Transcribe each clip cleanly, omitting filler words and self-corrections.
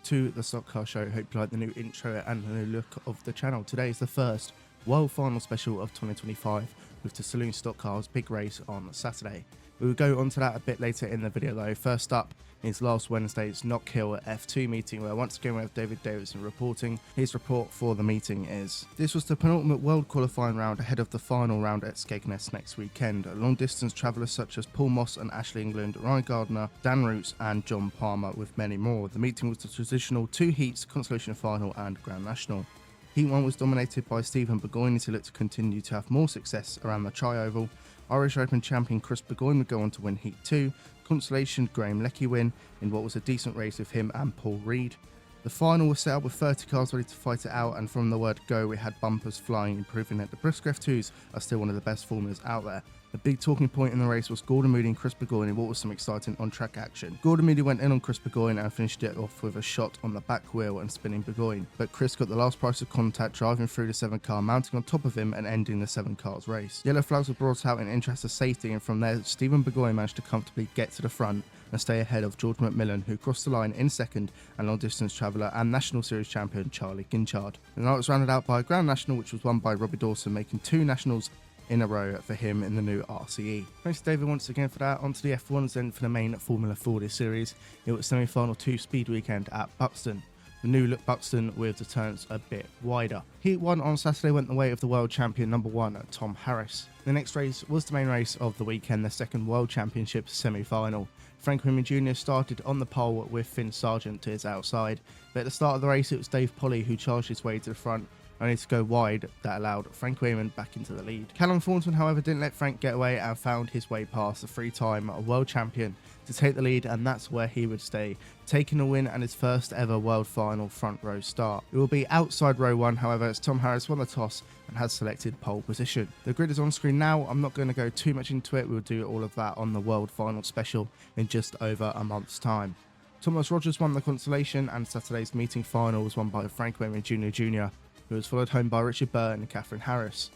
to the Stock Car Show. Hope you like the new intro and the new look of the channel. Today is the first World Final Special of 2025 with the Saloon Stock Cars big race on Saturday. We will go on to that a bit later in the video though. First up is last Wednesday's Knock Hill F2 meeting, where once again we have David Davidson reporting. His report for the meeting is: this was the penultimate world qualifying round ahead of the final round at Skegness next weekend. Long distance travellers such as Paul Moss and Ashley England, Ryan Gardner, Dan Roots and John Palmer with many more. The meeting was the traditional two heats, consolation final and Grand National. Heat 1 was dominated by Stephen Burgoyne to look to continue to have more success around the Tri-Oval. Irish Open champion Chris Burgoyne would go on to win Heat 2. Consolation Graham Leckie win in what was a decent race with him and Paul Reed. The final was set up with 30 cars ready to fight it out, and from the word go we had bumpers flying, proving that the BriSCA F2s are still one of the best formulas out there. The big talking point in the race was Gordon Moody and Chris Burgoyne in what was some exciting on-track action. Gordon Moody went in on Chris Burgoyne and finished it off with a shot on the back wheel and spinning Burgoyne, but Chris got the last price of contact, driving through the 7 car, mounting on top of him and ending the 7 cars race. Yellow flags were brought out in interest of safety, and from there Stephen Burgoyne managed to comfortably get to the front and stay ahead of George McMillan, who crossed the line in second, and long distance traveller and National Series champion Charlie Ginchard. The night was rounded out by a Grand National, which was won by Robbie Dawson, making 2 Nationals in a row for him in the new RCE. Thanks to David once again for that. Onto the F1s then for the main Formula 4 this series. It was semi-final 2 speed weekend at Buxton. The new look Buxton with the turns a bit wider. Heat 1 on Saturday went the way of the world champion number 1 Tom Harris. The next race was the main race of the weekend, the second World Championship semi-final. Frank Williams Jr. started on the pole with Finn Sargent to his outside, but at the start of the race it was Dave Polly who charged his way to the front, only to go wide. That allowed Frank Wayman back into the lead. Callum Thornton, however, didn't let Frank get away and found his way past the 3-time world champion to take the lead, and that's where he would stay, taking a win and his first ever world final front row start. It will be outside row 1, however, as Tom Harris won the toss and has selected pole position. The grid is on screen now. I'm not going to go too much into it. We'll do all of that on the world final special in just over a month's time. Thomas Rogers won the consolation, and Saturday's meeting final was won by Frank Wayman Jr., who was followed home by Richard Burr and Catherine Harris.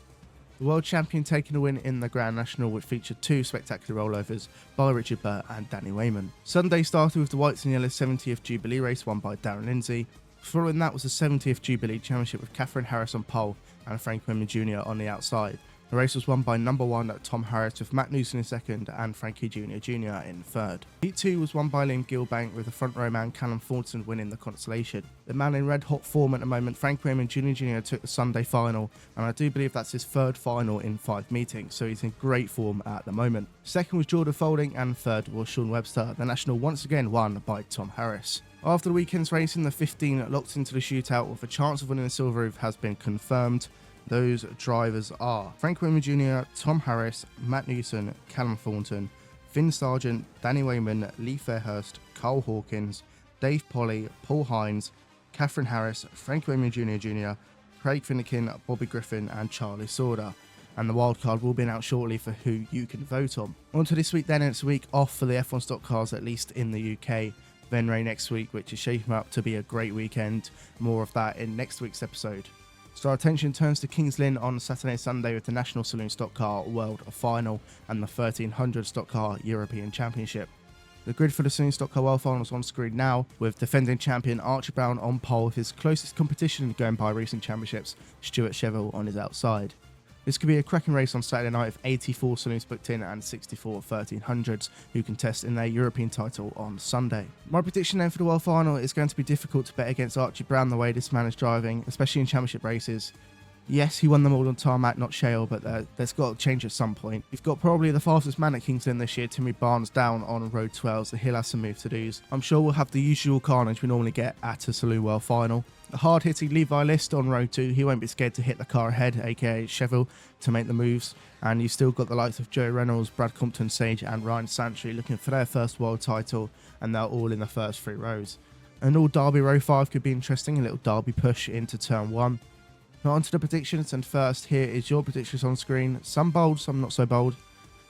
The world champion taking a win in the Grand National, which featured 2 spectacular rollovers by Richard Burr and Danny Wayman. Sunday started with the Whites and Yellows 70th Jubilee race won by Darren Lindsay. Following that was the 70th Jubilee Championship with Catherine Harris on pole and Frank Wayman Jr. on the outside. The race was won by number 1 Tom Harris with Matt Newson in second and Frankie Jr. in third. Heat 2 was won by Liam Gilbank with the front row man Callum Thornton winning the consolation. The man in red hot form at the moment, Frank Wayman Jr. took the Sunday final, and I do believe that's his 3rd final in 5 meetings, so he's in great form at the moment. Second was Jordan Folding and 3rd was Sean Webster. The National once again won by Tom Harris. After the weekend's racing, the 15 locked into the shootout with a chance of winning the Silver Roof has been confirmed. Those drivers are Frank Williams Jr., Tom Harris, Matt Newson, Callum Thornton, Finn Sargent, Danny Wayman, Lee Fairhurst, Carl Hawkins, Dave Polly, Paul Hines, Catherine Harris, Frank Williams Jr., Craig Finnegan, Bobby Griffin and Charlie Sauder. And the wildcard will be announced shortly for who you can vote on. On to this week then, it's a week off for the F1 stock cars, at least in the UK. Venray next week, which is shaping up to be a great weekend. More of that in next week's episode. So our attention turns to Kings Lynn on Saturday and Sunday with the National Saloon Stock Car World Final and the 1300 Stock Car European Championship. The grid for the Saloon Stock Car World Final is on screen now, with defending champion Archie Brown on pole with his closest competition going by recent championships, Stuart Cheville on his outside. This could be a cracking race on Saturday night with 84 saloons booked in and 64 1300s who contest in their European title on Sunday. My prediction then for the World Final is going to be difficult to bet against Archie Brown the way this man is driving, especially in championship races. Yes, he won them all on tarmac, not shale, but there's got to change at some point. You've got probably the fastest man at Kingston this year, Timmy Barnes, down on road 12, so he'll have some move to do's. I'm sure we'll have the usual carnage we normally get at a Saloon World Final. The hard-hitting Levi List on road 2, he won't be scared to hit the car ahead, aka Cheville, to make the moves. And you've still got the likes of Joe Reynolds, Brad Compton, Sage and Ryan Santry looking for their first world title, and they're all in the first 3 rows. An all Derby row 5 could be interesting, a little Derby push into turn 1. Now on to the predictions, and first here is your predictions on screen. Some bold, some not so bold.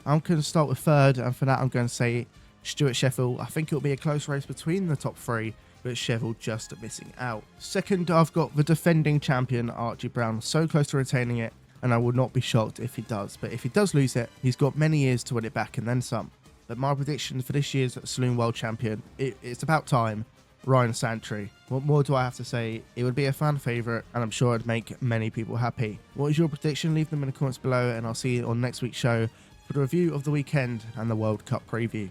I'm going to start with 3rd, and for that I'm going to say Stuart Sheffield. I think it'll be a close race between the top 3, but Sheffield just missing out. 2nd, I've got the defending champion Archie Brown, so close to retaining it, and I would not be shocked if he does. But if he does lose it, he's got many years to win it back and then some. But my prediction for this year's Saloon World Champion, it's about time, Ryan Santry. What more do I have to say? It would be a fan favourite, and I'm sure it'd make many people happy. What is your prediction? Leave them in the comments below, and I'll see you on next week's show for the review of the weekend and the World Cup preview.